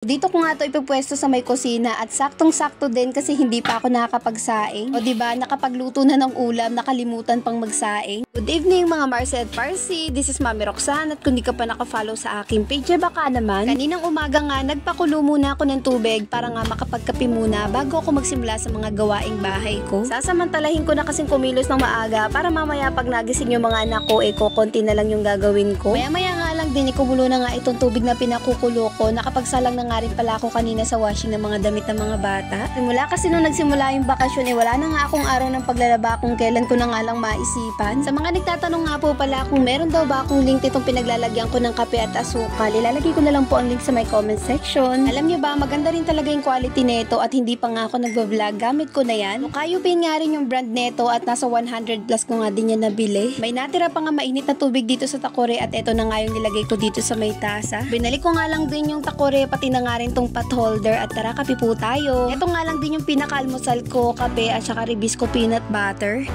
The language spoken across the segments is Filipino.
Dito ko nga to ipupwesto sa may kusina at saktong-sakto din kasi hindi pa ako nakakapagsaing. O diba, nakapagluto na ng ulam, nakalimutan pang magsaing. Good evening mga Marcy at Parsi, this is Mami Roxanne at kung di ka pa nakafollow sa aking page, baka naman. Kaninang umaga nga, nagpakulo muna ako ng tubig para nga makapagkape muna bago ako magsimula sa mga gawaing bahay ko. Sasamantalahin ko na kasing kumilos ng maaga para mamaya pag nagising yung mga anak ko, konti na lang yung gagawin ko. Maya-maya nga lang din, kumulo na nga itong tubig na pinakukulo ko, nakapagsalang na nga rin pala ako kanina sa washing ng mga damit ng mga bata. Simula kasi nung nagsimula yung bakasyon, wala na nga akong araw ng paglalaba kung kailan ko na nga lang maisipan. Sa mga nagtatanong nga po pala kung meron daw ba akong link itong pinaglalagyan ko ng kape at asukal, ilalagay ko na lang po ang link sa my comment section. Alam niyo ba, maganda rin talaga yung quality nito at hindi pa nga ako nagbablog, gamit ko na yan. Kayupin nga rin yung brand neto at nasa 100 plus ko nga din yan nabili. May natira pa nga mainit na tubig dito sa takore at eto na nga yung nilagay ko dito sa may tasa. Binalik ko nga lang din yung takore pati na nga rin tong pot holder at tara kape po tayo. Ito nga lang din yung pinaka-almusal ko, kape at saka Ribisco peanut butter.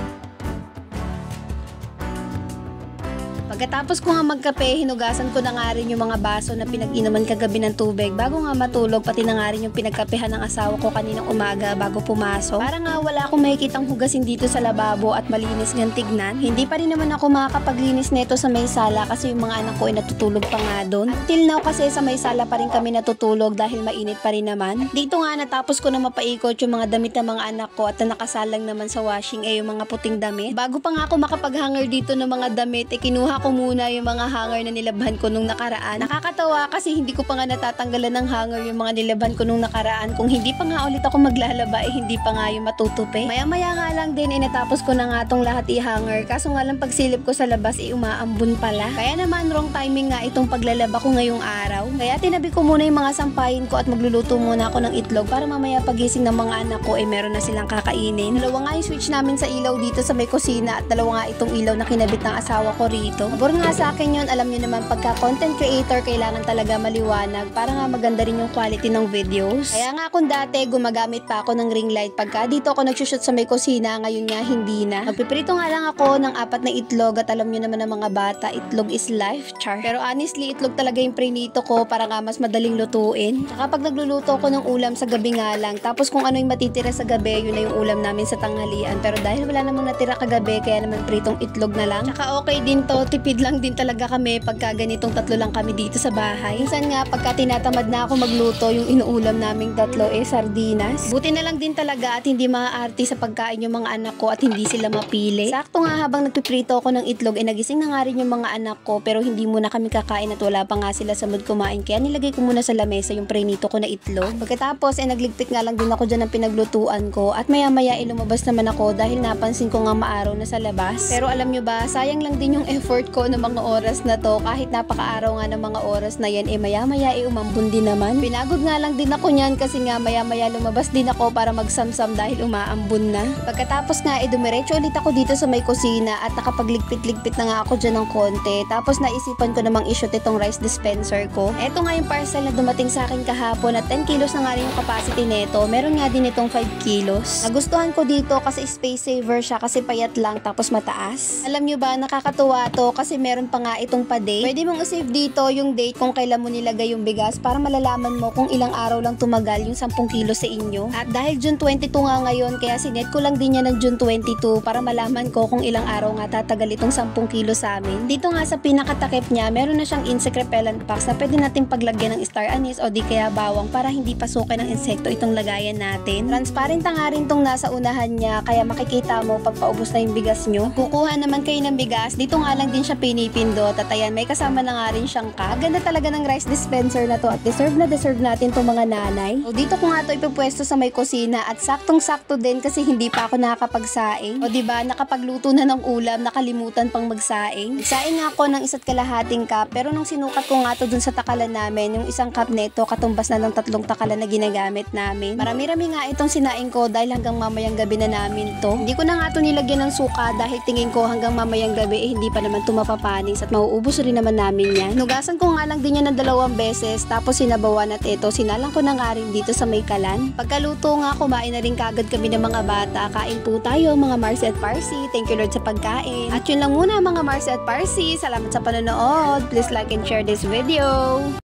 Pagkatapos ko nga magkape, hinugasan ko na nga rin yung mga baso na pinag-inuman kagabi ng tubig bago nga matulog, pati na nga rin yung pinagkapehan ng asawa ko kaninang umaga bago pumasok. Para nga wala akong makikitang hugasin dito sa lababo at malinis ngang tignan. Hindi pa rin naman ako makakapaglinis neto sa may sala kasi yung mga anak ko ay natutulog pa nga doon. At till now kasi sa may sala pa rin kami natutulog dahil mainit pa rin naman. Dito nga natapos ko na mapaikot yung mga damit ng mga anak ko at na nakasalang naman sa washing yung mga puting damit. Bago pa nga ako makapag-hanger dito ng mga damit, kinuha ko muna yung mga hanger na nilabhan ko nung nakaraan. Nakakatawa kasi hindi ko pa nga natatanggalan ng hanger yung mga nilabhan ko nung nakaraan. Kung hindi pa nga ulit ako maglalaba, hindi pa nga yung matutupi. Maya-maya nga lang din, natapos ko na nga tong lahat i-hanger. Kaso nga lang pagsilip ko sa labas, umaambun pala. Kaya naman wrong timing nga itong paglalaba ko ngayong araw. Kaya tinabi ko muna yung mga sampayin ko at magluluto muna ako ng itlog para mamaya pagising ng mga anak ko, meron na silang kakainin. Dalawa nga yung switch namin sa ilaw dito sa may kusina at dalawa nga itong ilaw na kinabit ng asawa ko rito. Pabor nga sa akin yun, alam niyo naman pagka content creator kailangan talaga maliwanag para nga maganda rin yung quality ng videos. Kaya nga kung dati gumagamit pa ako ng ring light pagka dito ako nagsushoot sa may kusina, ngayon nga hindi na. Magpiprito nga lang ako ng 4 na itlog at alam niyo naman ng mga bata, itlog is life, char. Pero honestly, itlog talaga yung prinito ko para nga mas madaling lutuin. Tsaka pag nagluluto ko ng ulam sa gabi nga lang, tapos kung ano yung matitira sa gabi, yun na yung ulam namin sa tanghalian. Pero dahil wala namang natira kagabi, kaya naman pritong itlog na lang. Tsaka okay din to, tipid lang din talaga kami pagka ganitong tatlo lang kami dito sa bahay. Minsan nga pagka tinatamad na ako magluto, yung inuulam naming tatlo sardinas. Buti na lang din talaga at hindi maaarte sa pagkain yung mga anak ko at hindi sila mapili. Sakto nga habang nagpiprito ako ng itlog, nagising na nga rin yung mga anak ko pero hindi muna kami kakain at wala pa nga sila sa mood kumain. Kaya nilagay ko muna sa lamesa yung prinito ko na itlog. Pagkatapos nagligpit nga lang din ako dyan ng pinaglutuan ko at maya-maya lumabas naman ako dahil napansin ko nga maaraw na sa labas. Pero alam nyo ba, sayang lang din yung effort ko ng mga oras na to. Kahit napaka-araw nga ng mga oras na yan, maya-maya umambun din naman. Pinagod nga lang din ako nyan kasi nga maya-maya lumabas din ako para magsamsam dahil umaambun na. Pagkatapos nga dumiretso ulit ako dito sa may kusina at nakapagligpit-ligpit na nga ako dyan ng konti. Tapos naisipan ko namang i-shoot itong rice dispenser ko. Eto nga yung parcel na dumating sa akin kahapon at 10 kilos na nga rin yung capacity neto. Meron nga din itong 5 kilos. Nagustuhan ko dito kasi space saver siya kasi payat lang tapos mataas. Alam nyo ba, nakakatuwa to kasi meron pa nga itong pa-date. Pwede mong i-save dito yung date kung kailan mo nilagay yung bigas para malalaman mo kung ilang araw lang tumagal yung 10 kilos sa inyo. At dahil June 22 nga ngayon, kaya sinet ko lang din yan ng June 22 para malaman ko kung ilang araw nga tatagal itong 10 kilos sa amin. Dito nga sa pinakatakip niya, meron na siyang insect repellent packs na pwede natin paglagyan ng star anise o di kaya bawang para hindi pasukin ng insekto itong lagayan natin. Transparent na nga rin tong nasa unahan niya kaya makikita mo pag paubos na yung bigas nyo. Kukuha naman kayo ng bigas, dito nga lang din siya pinipindot at ayan, may kasama na nga rin siyang cup. Ganda talaga ng rice dispenser na to at deserve natin tong mga nanay. O dito ko nga to ipupwesto sa may kusina at saktong-sakto din kasi hindi pa ako nakakapagsaing. O diba, nakapagluto na ng ulam, nakalimutan pang magsaing. Nagsaing nga ako ng 1.5 cup pero nung sinukat ko nga to dun sa takalan namin, yung isang cup neto katumbas na ng 3 takalan na ginagamit namin. Marami-rami nga itong sinaing ko dahil hanggang mamayang gabi na namin to. Hindi ko na nga to nilagyan ng suka dahil tingin ko hanggang mamayang gabi hindi pa naman to mapapanis at mauubos rin naman namin yan. Nugasan ko nga lang din yan ng 2 beses tapos sinabawan at ito sinalang ko na nga rin dito sa may kalan. Pagkaluto nga kumain na rin kagad kami ng mga bata. Kain po tayo mga Marcy at Parsi. Thank you Lord sa pagkain. At yun lang muna mga Marcy at Parsi. Salamat sa panonood. Please like and share this video.